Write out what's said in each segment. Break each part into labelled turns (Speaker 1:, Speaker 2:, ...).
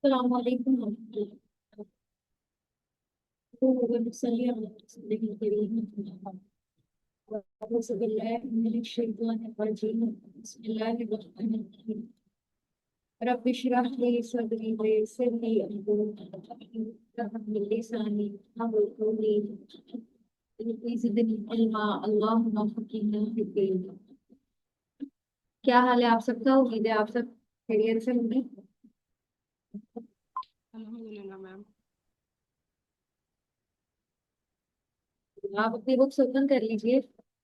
Speaker 1: السلام علیکم ورحمۃ اللہ أعوذ بالله من الشيطان الرجيم بسم الله الرحمن الرحيم رب اشرح لي صدري ويسر لي أمري واحلل لساني يفقهوا قولي رب زدني علما اللهم فقهنا في الدين. کیا حال ہے آپ سب کا؟ امید ہے آپ سب خیریت سے ہوں گے.
Speaker 2: الحمد للہ میم.
Speaker 1: آپ اپنی بکس اوپن کر لیجیے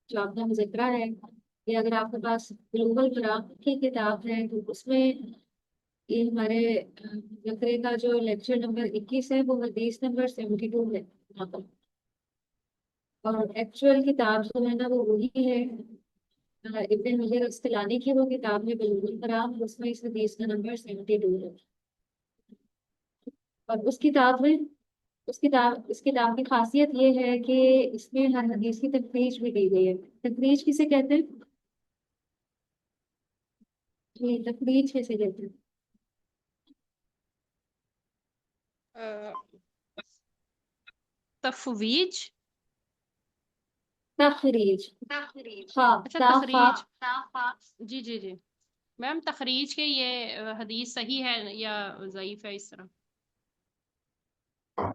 Speaker 1: جو آپ کا مذاکرہ ہے، یا اگر آپ کے پاس گلوبل گرامر کی کتاب ہے تو اس میں یہ ہمارے مذاکرے کا جو لیکچر نمبر 21 ہے وہ حدیث نمبر 72 ہے یہاں پر. اور ایکچوئل کتاب جو ہے نا وہ وہی ہے ابن حجر عسقلانی کی، وہ کتاب ہے بلوغ المرام، اس میں اس حدیث کا نمبر 72 ہے. اور اس کتاب کی خاصیت یہ ہے کہ اس میں ہر حدیث کی تخریج بھی دی گئی ہے. تخریج کسے کہتے ہیں؟ جی تخریج کسے کہتے ہیں؟
Speaker 2: تفویج.
Speaker 1: تخریج. خا
Speaker 2: اچھا
Speaker 1: تا خا.
Speaker 2: تخریج. جی جی جی میم، تخریج کے یہ حدیث صحیح ہے یا ضعیف ہے اس طرح؟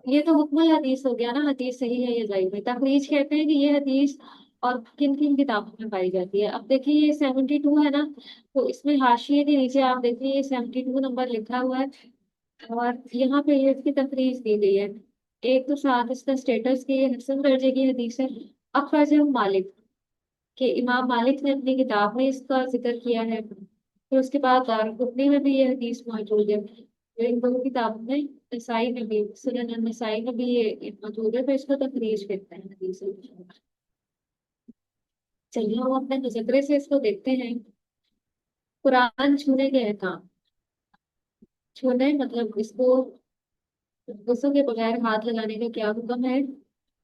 Speaker 1: یہ تو حکم الحدیث ہو گیا نا، حدیث صحیح ہے یا ضعیف ہے. تخریج کہتے ہیں کہ یہ حدیث اور کن کن کتابوں میں پائی جاتی ہے. اب دیکھیے یہ 72 ہے نا، تو اس میں حاشیے کے نیچے آپ دیکھیے یہ 72 نمبر لکھا ہوا ہے، اور یہاں پہ یہ اس کی تخریج دی گئی ہے. ایک تو ساتھ اس کا اسٹیٹس کی حسن درجے کی حدیث ہے. اخرجہ مالک کہ امام مالک نے اپنی کتاب میں اس کا ذکر کیا ہے. پھر اس کے بعد دارقطنی میں بھی یہ حدیث موجود ہے. ان دونوں کتابوں میں نسائی میں بھی، سنن النسائی میں بھی یہ موجود ہے، تو اس کو تخریج کہتے ہیں حدیث. چلیے ہم اپنے مذاکرے سے اس کو دیکھتے ہیں. قرآن چھونے کے احکام. چھونے مطلب اس کو غسل کے بغیر ہاتھ لگانے کا کیا حکم ہے؟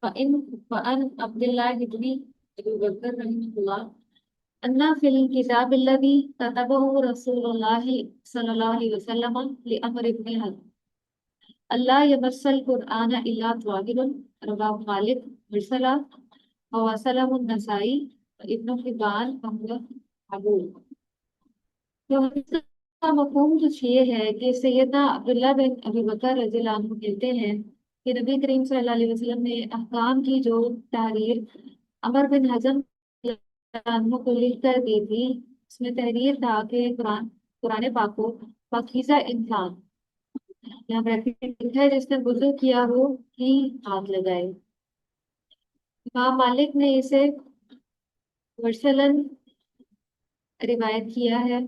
Speaker 1: فَأَنْ عبد الله بن ابی بکر رحمہ اللہ ان فی الکتاب الذی کتبہ رسول اللہ صلی اللہ علیہ وسلم لعمر بن الحق اللہ یمس القرآن الا طاہر. رواه مالک مرسلا ووصله النسائی ابن حبان وهو معلول. تو اس کا مفہوم کچھ یہ ہے کہ سیدنا عبداللہ بن ابی بکر رضی اللہ عنہ کہتے ہیں کہ نبی کریم صلی اللہ علیہ وسلم نے احکام کی جو تحریر عمر بن حزم رضی اللہ عنہ کو لکھ کر دی تھی، اس میں تحریر تھا کہ قرآن پاک کو پاکیزہ انسان، یہاں بریکٹ لکھا ہے، جس نے وضو کیا ہو ہی ہاتھ لگائے. امام مالک نے اسے مرسلن روایت کیا ہے.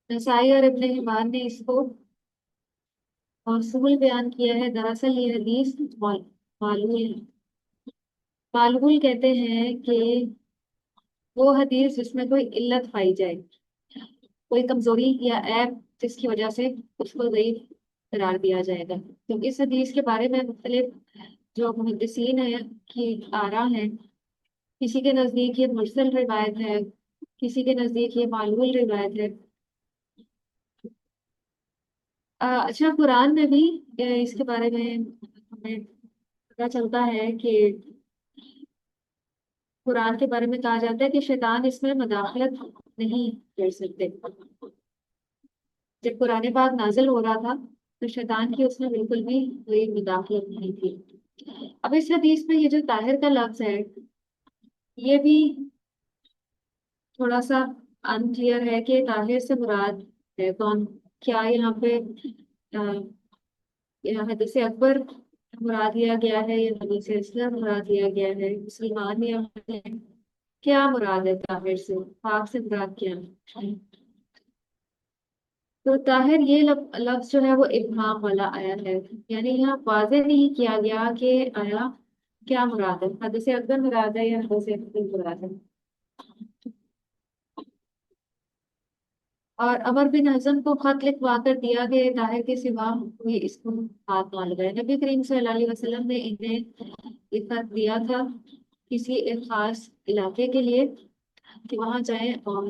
Speaker 1: نسائی اور ابن حبان نے اس کو موصول بیان کیا ہے. دراصل یہ حدیث معلول ہے. معلول کہتے ہیں کہ وہ حدیث جس میں کوئی علت پائی جائے، کوئی کمزوری یا عیب جس کی وجہ سے اس کو ضعیف قرار دیا جائے گا. تو اس حدیث کے بارے میں مختلف جو محدثین ہیں کی آراء ہیں. کسی کے نزدیک یہ مرسل روایت ہے، کسی کے نزدیک یہ معلول روایت ہے. اچھا قرآن میں بھی اس کے بارے میں ہمیں پتا چلتا ہے کہ قرآن کے بارے میں کہا جاتا ہے کہ شیطان اس میں مداخلت نہیں کر سکتے. جب قرآن پاک نازل ہو رہا تھا تو شیطان کی اس میں بالکل بھی کوئی مداخلت نہیں تھی. اب اس حدیث میں یہ جو طاہر کا لفظ ہے یہ بھی تھوڑا سا انکلیئر ہے کہ طاہر سے مراد ہے کون. کیا یہاں پہ حدیث اکبر مراد لیا گیا ہے یا حدیث اصغر مراد لیا گیا ہے؟ مسلمان یا کیا مراد ہے طاہر سے؟ پاک سے مراد کیا ہے؟ تو طاہر یہ لفظ جو ہے وہ ابہام والا آیا ہے، یعنی یہاں واضح نہیں کیا گیا کہ آیا کیا مراد ہے، حدیث اکبر مراد ہے یا حدیث اصغر مراد ہے. اور عمر بن حزم کو خط لکھوا کر دیا کہ طاہر کے سوا کوئی اس کو ہاتھ نہ لگائے. نبی کریم صلی اللہ علیہ وسلم نے انہیں یہ خط دیا تھا کسی ایک خاص علاقے کے لیے کہ وہاں جائیں اور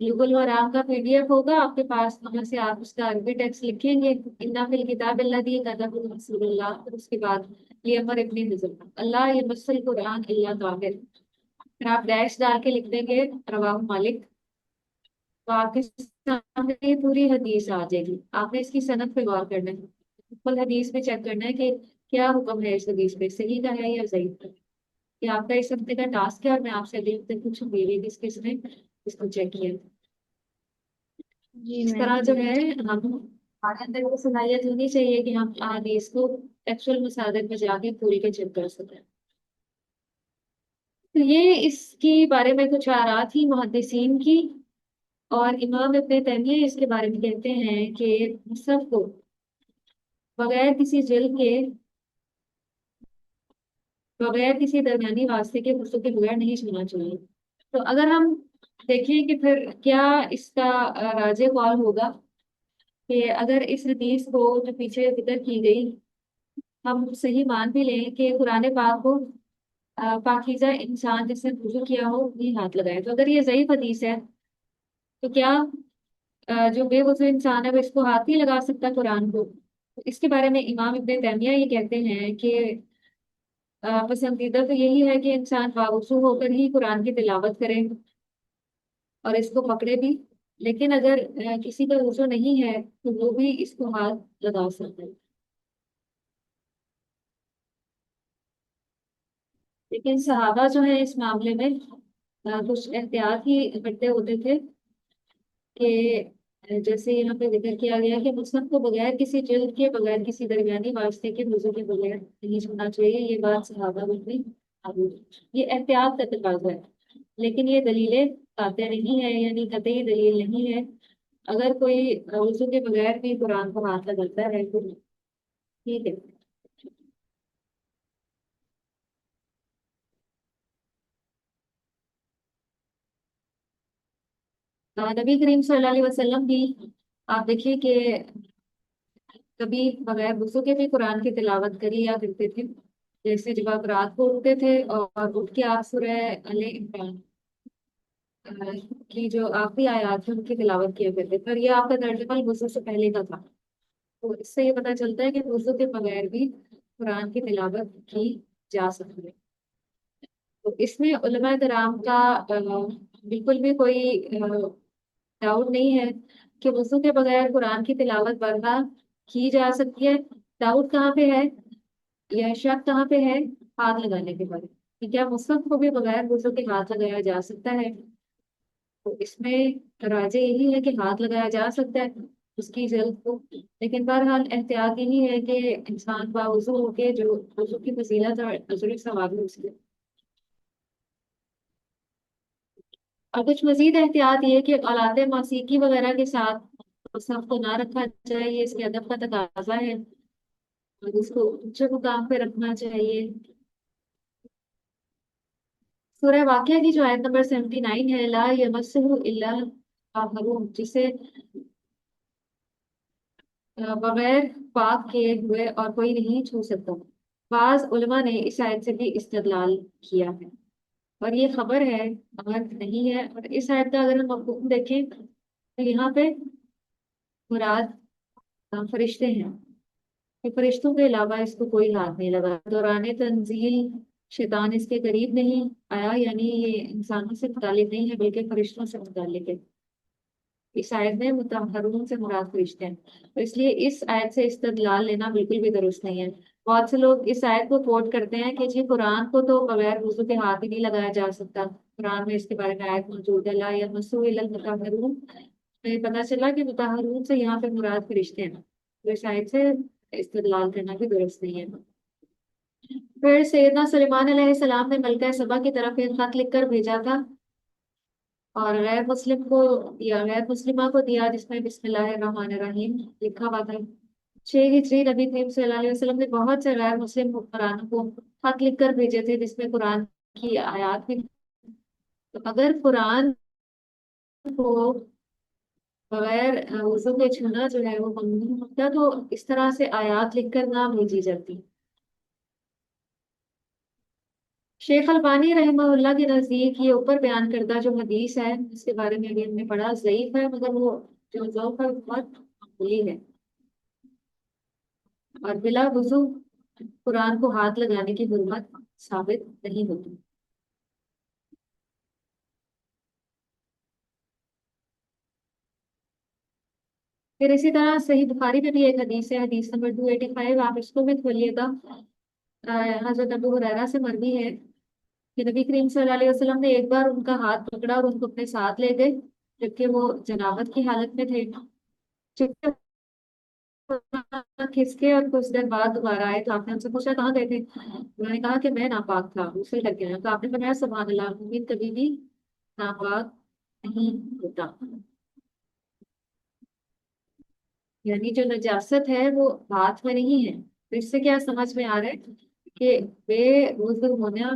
Speaker 1: بلوغ المرام کا PDF ہوگا آپ کے پاس، وہاں سے آپ اس کا عربی ٹیکسٹ لکھیں گے، انا فی الکتاب الذی کتبہ رسول اللہ، پھر اس کے بعد یہ امر ابن حزم، اللہ یمس القرآن الا طاہر، پھر آپ ڈیش ڈال کے لکھ دیں گے رواہ مالک، تو آپ کے سامنے یہ پوری حدیث آ جائے گی۔ آپ نے اس کی سند پہ غور کرنا ہے، کل حدیث میں چیک کرنا ہے کہ کیا حکم ہے اس حدیث پہ، صحیح کا ہے یا ضعیف کا۔ یہ آپ کا اس ہفتے کا ٹاسک ہے، اور میں آپ سے اگلے ہفتے پوچھوں گی یہ کس کس نے اس کو چیک کیا۔
Speaker 3: جی
Speaker 1: اس
Speaker 3: میم۔
Speaker 1: طرح جو ہے ہم ہمارے اندر وہ صلاحیت ہونی چاہیے کہ ہم حدیث کو ایکچوئل مسادر میں جا کے پوری کے چیک کر سکیں۔ تو یہ اس کی بارے میں کچھ آراء تھی محدثین کی، اور امام ابن تیمیہ اس کے بارے میں کہتے ہیں کہ مصحف کو بغیر کسی جلد کے، بغیر کسی درمیانی واسطے کے غسل کے بغیر نہیں چھونا چاہیے۔ تو اگر ہم دیکھیں کہ پھر کیا اس کا راجح قول ہوگا کہ اگر اس حدیث کو جو پیچھے ذکر کی گئی ہم صحیح مان بھی لیں کہ قرآن پاک کو پاکیزہ انسان جس نے وضو کیا ہو وہی ہاتھ لگائے، تو اگر یہ ضعیف حدیث ہے تو کیا جو بے وضو انسان ہے وہ اس کو ہاتھ نہیں لگا سکتا قرآن کو؟ تو اس کے بارے میں امام ابن تیمیہ یہ کہتے ہیں کہ پسندیدہ تو یہی ہے کہ انسان باوضو ہو کر ہی قرآن کی تلاوت کرے اور اس کو پکڑے بھی، لیکن اگر کسی کا وضو نہیں ہے تو وہ بھی اس کو ہاتھ لگا سکتا ہے۔ لیکن صحابہ جو ہیں اس معاملے میں کچھ احتیاط ہی کرتے ہوتے تھے کہ جیسے یہاں پہ ذکر کیا گیا کہ مصحف کو بغیر کسی جلد کے، بغیر کسی درمیانی واسطے کے وضو کے بغیر نہیں چھونا چاہیے، یہ بات صحابہ میں بھی موجود ہے۔ یہ احتیاط کا تقاضا ہے، لیکن یہ دلیلیں قاطع نہیں ہے، یعنی قطعی دلیل نہیں ہے۔ اگر کوئی وضو کے بغیر بھی قرآن کو ہاتھ لگاتا ہے تو ٹھیک ہے۔ نبی کریم صلی اللہ علیہ وسلم بھی آپ دیکھیے کہ کبھی بغیر وضو کے بھی قرآن کی تلاوت کری یا کرتے تھے، جیسے جب آپ رات کو اٹھتے تھے اور اٹھ کے آپ سورہ ال عمران کی جو آخری آیات ہیں ان کی تلاوت کیا کرتے تھے، اور یہ آپ کا ترجمہ وضو سے پہلے کا تھا۔ تو اس سے یہ پتہ چلتا ہے کہ وضو کے بغیر بھی قرآن کی تلاوت کی جا سکتی ہے۔ تو اس میں علماء کرام کا بالکل بھی کوئی ڈاؤٹ نہیں ہے کہ وضو کے بغیر قرآن کی تلاوت برہا کی جا سکتی ہے۔ ڈاؤٹ کہاں پہ ہے یا شک کہاں پہ ہے؟ ہاتھ لگانے کے بارے میں، کہ کیا مصحف کو بھی بغیر وضو کے ہاتھ لگایا جا سکتا ہے؟ تو اس میں راجع یہی ہے کہ ہاتھ لگایا جا سکتا ہے اس کی جلد کو، لیکن بہرحال احتیاط یہی ہے کہ انسان باوضو ہو کے جو وضو کی فضیلت اور اجر ثواب ہے اس کے، اور کچھ مزید احتیاط یہ کہ آلات موسیقی وغیرہ کے ساتھ مصحف کو نہ رکھا جائے، یہ اس کے ادب کا تقاضا ہے، اور اس کو اونچے مقام پہ رکھنا چاہیے۔ سورہ واقعہ کی جو آیت نمبر 79 ہے، لا یمسہ الا طاہرون، جسے بغیر پاک کیے ہوئے اور کوئی نہیں چھو سکتا۔ بعض علماء نے اس آیت سے بھی استدلال کیا ہے، اور یہ خبر ہے امر نہیں ہے، اور اس آیت کا اگر ہم مفہوم دیکھیں تو یہاں پہ مراد فرشتے ہیں، کہ فرشتوں کے علاوہ اس کو کوئی ہاتھ نہیں لگا۔ دوران تنزیل شیطان اس کے قریب نہیں آیا، یعنی یہ انسانوں سے متعلق نہیں ہے بلکہ فرشتوں سے متعلق ہے۔ اس آیت میں مطہرون سے مراد فرشتے ہیں، تو اس لیے اس آیت سے استدلال لینا بالکل بھی درست نہیں ہے۔ بہت سے لوگ اس آیت کو کوٹ کرتے ہیں کہ جی قرآن کو تو بغیر وضو کے ہاتھ ہی نہیں لگایا جا سکتا، قرآن میں اس کے بارے میں آیت موجود ہے لا یمسہ الا المطہرون، تو یہ پتہ چلا کہ مطہرون سے یہاں پہ مراد فرشتے ہیں، تو اس آیت سے استدلال کرنا بھی درست نہیں ہے۔ پھر سیدنا سلیمان علیہ السلام نے ملکہ سبا کی طرف ایک خط لکھ کر بھیجا تھا، اور غیر مسلم کو دیا، غیر مسلمہ کو دیا، جس میں بسم اللہ الرحمن الرحیم لکھا ہوا تھا۔ 6 ہجری نبی کریم صلی اللہ علیہ وسلم نے بہت سے غیر مسلم حکمرانوں کو خط لکھ کر بھیجے تھے جس میں قرآن کی آیات بھی، تو اگر قرآن کو بغیر وضو کے چھونا جو ہے وہ ممنوع ہوتا تو اس طرح سے آیات لکھ کر نہ بھیجی جاتی۔ شیخ البانی رحمہ اللہ کے نزدیک یہ اوپر بیان کردہ جو حدیث ہے اس کے بارے میں بھی ہم نے پڑھا، ضعیف ہے، مگر وہ جو ذوق ہے بہت معمولی ہے، اور بلا وضو قرآن کو ہاتھ لگانے کی حرمت ثابت نہیں ہوتی۔ پھر اسی طرح صحیح بخاری میں بھی ایک حدیث ہے، حدیث نمبر 285، آپ اس کو بھی کھولیے گا۔ حضرت ابو ہریرہ سے مروی ہے کہ نبی کریم صلی اللہ علیہ وسلم نے ایک بار ان کا ہاتھ پکڑا اور ان کو اپنے ساتھ لے گئے جبکہ وہ جنابت کی حالت میں تھے۔ چونکہ کھسکے اور کچھ دیر بعد دوبارہ آئے تو آپ نے ان سے پوچھا کہاں گئے تھے؟ انہوں نے کہا کہ میں ناپاک تھا، اسے لگ گیا۔ تو آپ نے فرمایا سبحان اللہ، مومن کبھی بھی ناپاک نہیں ہوتا، یعنی جو نجاست ہے وہ ہاتھ میں نہیں ہے۔ تو اس سے کیا سمجھ میں آ رہا ہے کہ بے وضو ہونا،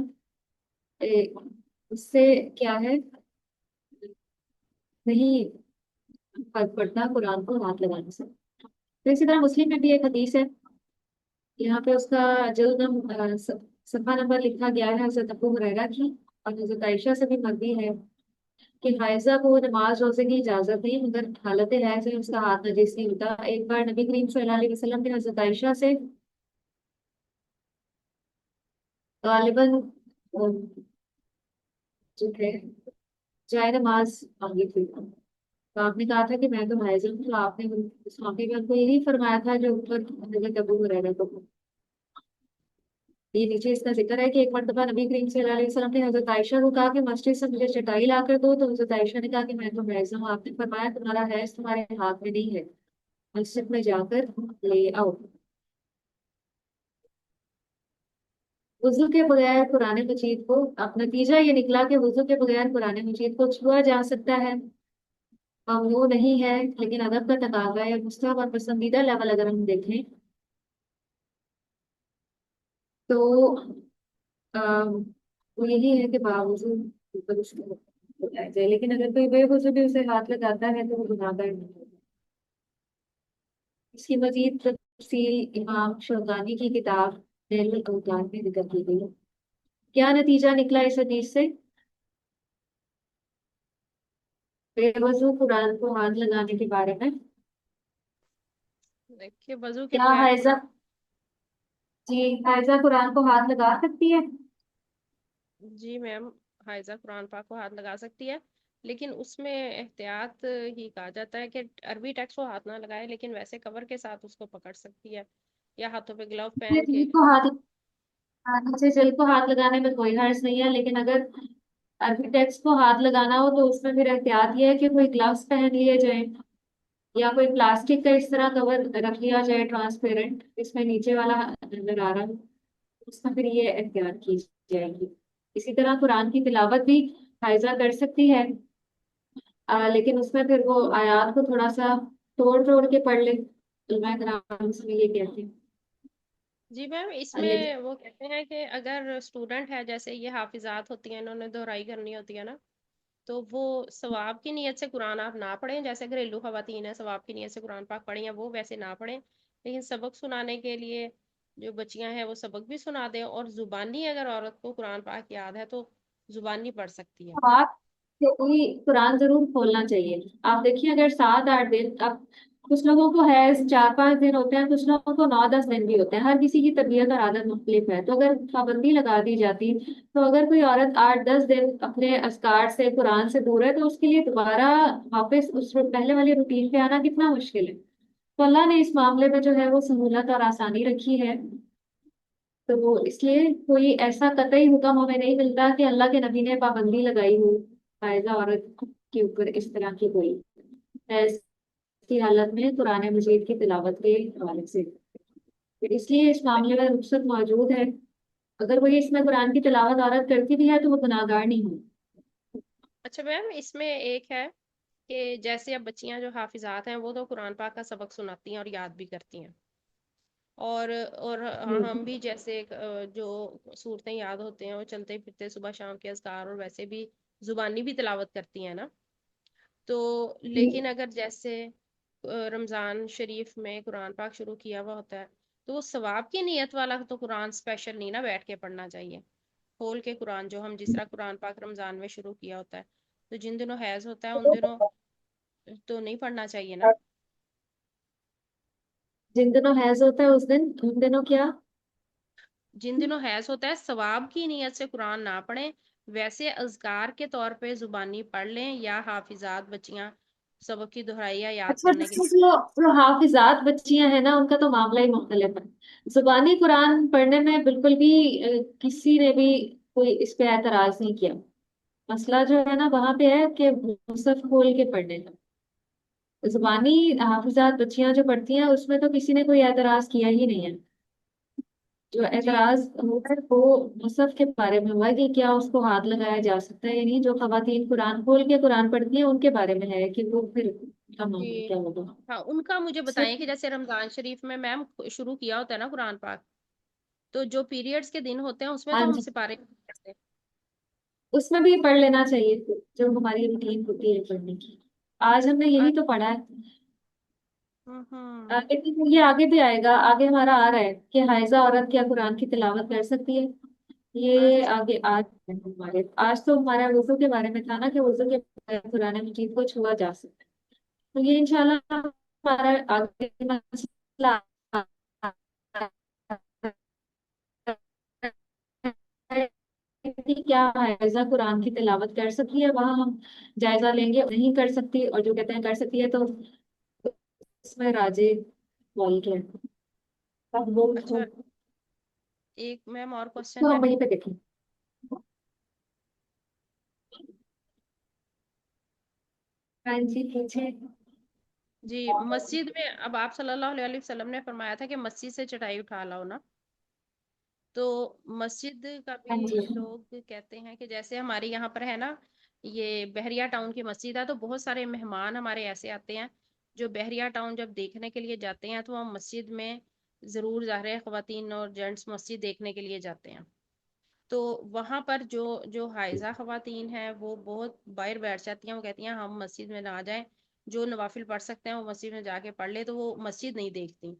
Speaker 1: اس سے کیا ہے، نہیں فرق پڑتا قرآن کو ہاتھ لگانے سے۔ تو اسی طرح مسلم میں بھی ایک حدیث ہے، یہاں پہ اس کا جلد صفحہ نمبر لکھا گیا ہے حضرت ابو ہریرہ کی، اور حضرت عائشہ سے بھی مروی ہے کہ حائضہ کو نماز روزے کی اجازت نہیں، مگر حالت حیض میں اس کا ہاتھ نجس نہیں ہوتا۔ ایک بار نبی کریم صلی اللہ علیہ وسلم نے حضرت عائشہ سے غالباً جو ہے جائے نماز مانگی تھی، تو آپ نے کہا تھا کہ میں تو حائض ہوں، تو آپ نے اس موقع پہ ان کو یہی فرمایا تھا جو اوپر حضرت ابو ہریرہ کو۔ یہ نیچے اس کا ذکر ہے کہ ایک مرتبہ نبی کریم صلی اللہ علیہ وسلم نے حضرت عائشہ کو کہا کہ مسجد سے مجھے چٹائی لا کر دو، تو حضرت عائشہ نے کہا کہ میں تو حیض ہوں۔ آپ نے فرمایا تمہارا حیض تمہارے ہاتھ میں نہیں ہے، مسجد میں جا کر لے آؤ۔ وضو کے بغیر قرآن مجید کو، اب نتیجہ یہ نکلا کہ وضو کے بغیر قرآن مجید کو چھوا جا سکتا ہے، ممنوع نہیں ہے، لیکن ادب کا تقاضا ہے۔ مستحب اور پسندیدہ لیول اگر ہم دیکھیں تو وہ یہی ہے کہ باوضو اوپر اس کو اٹھایا جائے، لیکن اگر کوئی بے وضو بھی اسے ہاتھ لگاتا ہے تو وہ گناہگار نہیں ہوگا۔ اس کی مزید تفصیل امام شوکانی کی کتاب نیل الاوطار میں ذکر کی گئی ہے۔ کیا نتیجہ نکلا اس حدیث سے؟ بے وضو قرآن کو ہاتھ لگانے کے بارے میں
Speaker 2: دیکھیے وضو کے
Speaker 1: کیا
Speaker 2: بغیر
Speaker 1: حائزہ، جی حائزہ قرآن کو ہاتھ لگا سکتی ہے؟
Speaker 2: جی میم، حائزہ قرآن پاک کو ہاتھ لگا سکتی ہے، لیکن اس میں احتیاط ہی کہا جاتا ہے کہ عربی ٹیکسٹ کو ہاتھ نہ لگائے، لیکن ویسے کور کے ساتھ اس کو پکڑ سکتی ہے یا ہاتھوں پہ گلو پہن کے۔
Speaker 1: جلد کو ہاتھ، مجھے جلد کو ہاتھ لگانے میں کوئی حرج نہیں ہے، لیکن اگر عربی ٹیکسٹ کو ہاتھ لگانا ہو تو اس میں پھر احتیاط یہ ہے کہ کوئی گلوز پہن لیے جائیں یا کوئی پلاسٹک کا اس طرح کور رکھ لیا جائے ٹرانسپیرنٹ، اس میں نیچے والا نظر آ رہا ہے، اس میں پھر یہ احتیاط کی جائے گی۔ اسی طرح قرآن کی تلاوت بھی حائزہ کر سکتی ہے، لیکن اس میں پھر وہ آیات کو تھوڑا سا توڑ توڑ کے پڑھ لے، علماء کرام اس میں یہ کہتے ہیں۔
Speaker 2: جی میم، اس
Speaker 1: لیکن
Speaker 2: میں وہ کہتے ہیں کہ اگر اسٹوڈنٹ ہے، جیسے یہ حافظات ہوتی ہیں، انہوں نے دہرائی کرنی ہوتی ہے نا، تو وہ ثواب کی نیت سے قرآن آپ نہ پڑھیں، جیسے گھریلو خواتین ہیں ثواب کی نیت سے قرآن پاک پڑھیں یا وہ ویسے نہ پڑھیں، لیکن سبق سنانے کے لیے جو بچیاں ہیں وہ سبق بھی سنا دیں، اور زبانی اگر عورت کو قرآن پاک یاد ہے تو زبانی پڑھ سکتی ہے۔
Speaker 1: آپ کو کوئی قرآن ضرور کھولنا چاہیے۔ آپ دیکھیے اگر 7 8 دن، اب کچھ لوگوں کو ہے 4 5 دن ہوتے ہیں، کچھ لوگوں کو 9 10 دن بھی ہوتے ہیں، ہر کسی کی طبیعت اور عادت مختلف ہے، تو اگر پابندی لگا دی جاتی تو اگر کوئی عورت 8 10 دن اپنے اذکار سے قرآن سے دور ہے تو اس کے لیے دوبارہ واپس اس پہلے والی روٹین پہ آنا کتنا مشکل ہے۔ تو اللہ نے اس معاملے میں جو ہے وہ سہولت اور آسانی رکھی ہے، تو وہ اس لیے کوئی ایسا قطعی حکم ہمیں نہیں ملتا کہ اللہ کے نبی نے پابندی لگائی ہو فائزہ عورت کے اوپر اس طرح کی کوئی ایسی حالت میں قرآن مجید کی تلاوت کے حوالے سے، پھر اس لیے اس معاملے میں رخصت موجود ہے۔ اگر کوئی اس میں قرآن کی تلاوت عورت کرتی بھی ہے تو وہ گناہ گار نہیں ہو۔
Speaker 2: اچھا میم، اس میں ایک ہے کہ جیسے اب بچیاں جو حافظات ہیں وہ تو قرآن پاک کا سبق سناتی ہیں اور یاد بھی کرتی ہیں، اور ہم بھی جیسے جو صورتیں یاد ہوتے ہیں وہ چلتے پھرتے صبح شام کے اذکار اور ویسے بھی زبانی بھی تلاوت کرتی ہیں نا، تو لیکن اگر جیسے رمضان شریف میں قرآن پاک شروع کیا ہوا ہوتا ہے تو وہ ثواب کی نیت والا تو قرآن اسپیشل نہیں نا بیٹھ کے پڑھنا چاہیے، کھول کے قرآن، جو ہم جس طرح قرآن پاک رمضان میں شروع کیا ہوتا ہے، تو جن دنوں حیض ہوتا ہے ان دنوں تو نہیں پڑھنا چاہیے نا؟
Speaker 1: جن دنوں حیض ہوتا ہے ان دنوں کیا؟
Speaker 2: جن دنوں حیض ہوتا ہے ثواب کی نیت سے قرآن نہ پڑھیں، ویسے اذکار کے طور پہ زبانی پڑھ لیں، یا حافظات بچیاں سبق کی دہرائی یا یاد
Speaker 1: اچھا،
Speaker 2: کرنے کے لیے۔
Speaker 1: جو حافظات بچیاں ہیں نا، ان کا تو معاملہ ہی مختلف ہے۔ زبانی قرآن پڑھنے میں بالکل بھی کسی نے بھی کوئی اس پہ اعتراض نہیں کیا۔ مسئلہ جو ہے نا وہاں پہ ہے کہ مصحف کھول کے پڑھنے کا۔ زبانی حافظات بچیاں جو پڑھتی ہیں اس میں تو کسی نے کوئی اعتراض کیا ہی نہیں ہے۔ جو
Speaker 2: جی
Speaker 1: اعتراض ہوا ہے وہ مصحف کے بارے میں ہوا ہے کہ کیا اس کو ہاتھ لگایا جا سکتا ہے یا نہیں۔ جو خواتین قرآن کھول کے قرآن پڑھتی ہیں ان کے بارے میں ہے کہ وہ پھر کا
Speaker 2: جی
Speaker 1: معاملہ کیا ہوگا۔
Speaker 2: ہاں، ان کا مجھے بتائیں کہ جیسے رمضان شریف میں میم شروع کیا ہوتا ہے نا قرآن پاک، تو جو پیریڈز کے دن ہوتے ہیں اس میں
Speaker 1: ہاں
Speaker 2: تو ہم
Speaker 1: جی،
Speaker 2: سپارے نہیں پڑھتے۔
Speaker 1: اس میں بھی پڑھ لینا چاہیے جو ہماری روٹین ہوتی ہے پڑھنے کی۔ آج ہم نے یہی تو پڑھا ہے۔
Speaker 2: ہوں
Speaker 1: لیکن یہ آگے بھی آئے گا، آگے ہمارا آ رہا ہے کہ حائضہ عورت کیا قرآن کی تلاوت کر سکتی ہے۔ یہ
Speaker 2: اچھا
Speaker 1: آگے آج ہے ہمارے، آج تو ہمارا وضو کے بارے میں تھا نا کہ وضو کے بغیر قرآن مجید کو چھوا جا سکتا ہے۔ تو یہ انشاءاللہ ہمارا آگے مسئلہ ہے کہ کیا حائضہ قرآن کی تلاوت کر سکتی ہے، وہاں ہم جائزہ لیں گے۔ نہیں کر سکتی، اور جو کہتے ہیں کر سکتی ہے، تو اس میں راجے بول کے اب وہ
Speaker 2: اچھا، ایک میم اور کوشچن
Speaker 1: تو
Speaker 2: ہے۔
Speaker 1: ہم وہیں پہ دیکھیں۔ ہاں جی، پوچھے۔
Speaker 2: جی، مسجد میں اب آپ صلی اللہ علیہ وسلم نے فرمایا تھا کہ مسجد سے چٹائی اٹھا لاؤ نا، تو مسجد کا
Speaker 1: ہاں
Speaker 2: بھی
Speaker 1: جی،
Speaker 2: لوگ کہتے ہیں کہ جیسے ہمارے یہاں پر ہے نا، یہ بحریہ ٹاؤن کی مسجد ہے، تو بہت سارے مہمان ہمارے ایسے آتے ہیں جو بحریہ ٹاؤن جب دیکھنے کے لیے جاتے ہیں تو ہم مسجد میں ضرور ظاہر ہے خواتین اور جینٹس مسجد دیکھنے کے لیے جاتے ہیں، تو وہاں پر جو حائضہ خواتین ہیں وہ بہت باہر بیٹھ جاتی ہیں، وہ کہتی ہیں ہم مسجد میں نہ جائیں، جو نوافل پڑھ سکتے ہیں وہ مسجد میں جا کے پڑھ لے، تو وہ مسجد نہیں دیکھتی۔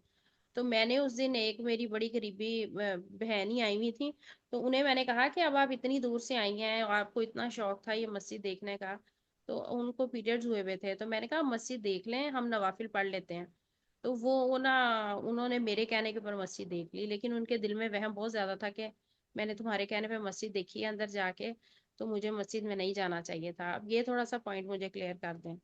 Speaker 2: تو میں نے اس دن ایک میری بڑی قریبی بہنی آئی ہوئی تھی، تو انہیں میں نے کہا کہ اب آپ اتنی دور سے آئی ہیں اور آپ کو اتنا شوق تھا یہ مسجد دیکھنے کا، تو ان کو پیریڈز ہوئے ہوئے تھے، تو میں نے کہا مسجد دیکھ لیں، ہم نوافل پڑھ لیتے ہیں۔ تو وہ نا انہوں نے میرے کہنے کے اوپر مسجد دیکھ لی، لیکن ان کے دل میں وہم بہت زیادہ تھا کہ میں نے تمہارے کہنے پہ مسجد دیکھی ہے اندر جا کے، تو مجھے مسجد میں نہیں جانا چاہیے تھا۔ اب یہ تھوڑا سا پوائنٹ مجھے کلیئر کر دیں۔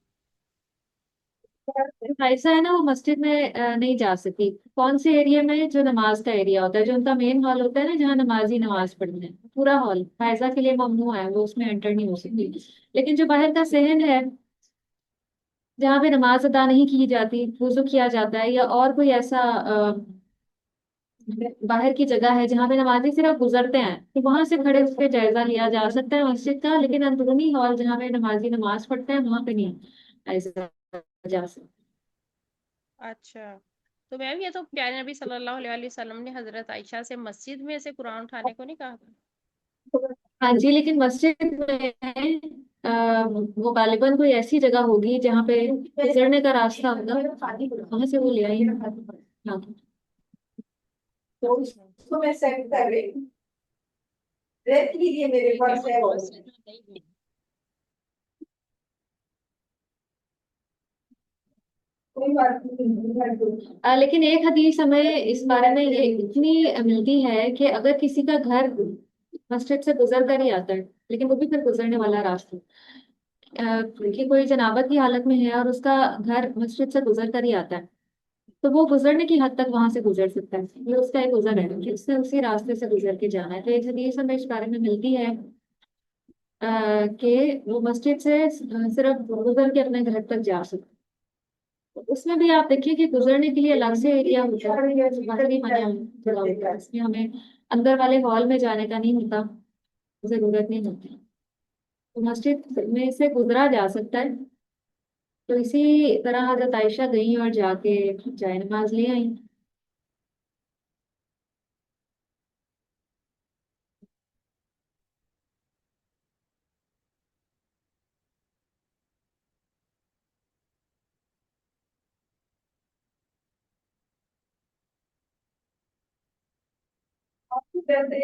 Speaker 1: ایسا ہے نا، وہ مسجد میں نہیں جا سکتی۔ کون سے ایریا میں؟ جو نماز کا ایریا ہوتا ہے، جو ان کا مین ہال ہوتا ہے نا، جہاں نمازی نماز پڑھنے ہے، پورا ہال فائزہ کے لیے ممنوع ہے، وہ اس میں انٹر نہیں ہو سکتی۔ لیکن جو باہر کا صحن ہے جہاں پہ نماز ادا نہیں کی جاتی، وضو کیا جاتا ہے، یا اور کوئی ایسا باہر کی جگہ ہے جہاں پہ نمازی صرف گزرتے ہیں، تو وہاں سے کھڑے اس پہ جائزہ لیا جا سکتا ہے مسجد کا، لیکن اندرونی ہال جہاں پہ نمازی نماز پڑھتے ہیں وہاں پہ نہیں ایسا جا سکتا۔
Speaker 2: اچھا، تو میم یہ تو پیارے نبی صلی اللہ علیہ وسلم نے حضرت عائشہ سے مسجد میں سے قرآن اٹھانے کو نہیں کہا تھا؟
Speaker 1: ہاں جی، لیکن مسجد میں وہ غالباً کوئی ایسی جگہ ہوگی جہاں پہ گزرنے کا راستہ ہوگا، وہاں سے وہ لے آئی۔ ہاں، تو اس
Speaker 2: اچھا،
Speaker 1: کو میں سیٹ کر رہی ہوں، ریت لیجیے میرے
Speaker 2: ٹھیک ہے،
Speaker 1: پاس ہے وہ۔
Speaker 2: مسجد میں نہیں ہے۔
Speaker 1: کوئی بات نہیں، لیکن ایک حدیث ہمیں اس بارے میں یہ اتنی ملتی ہے کہ اگر کسی کا گھر مسجد سے گزر کر ہی آتا ہے، لیکن وہ بھی پھر گزرنے والا راستہ کہ کوئی جنابت کی حالت میں ہے اور اس کا گھر مسجد سے گزر کر ہی آتا ہے، تو وہ گزرنے کی حد تک وہاں سے گزر سکتا ہے۔ یہ اس کا ایک گزر ہے کہ اس سے اسی راستے سے گزر کے جانا ہے۔ تو ایک حدیث ہمیں اس بارے میں ملتی ہے کہ وہ مسجد سے صرف گزر کے اپنے گھر تک جا سکتا ہے۔ اس میں بھی آپ دیکھیے کہ گزرنے کے لیے الگ سے ایریا ہوتا ہے، باہری جگہ ہوتا ہے، اس میں ہمیں اندر والے ہال میں جانے کا نہیں ہوتا، ضرورت نہیں ہوتی، تو مسجد میں سے گزرا جا سکتا ہے۔ تو اسی طرح حضرت عائشہ گئیں اور جا کے جائے نماز لے آئیں۔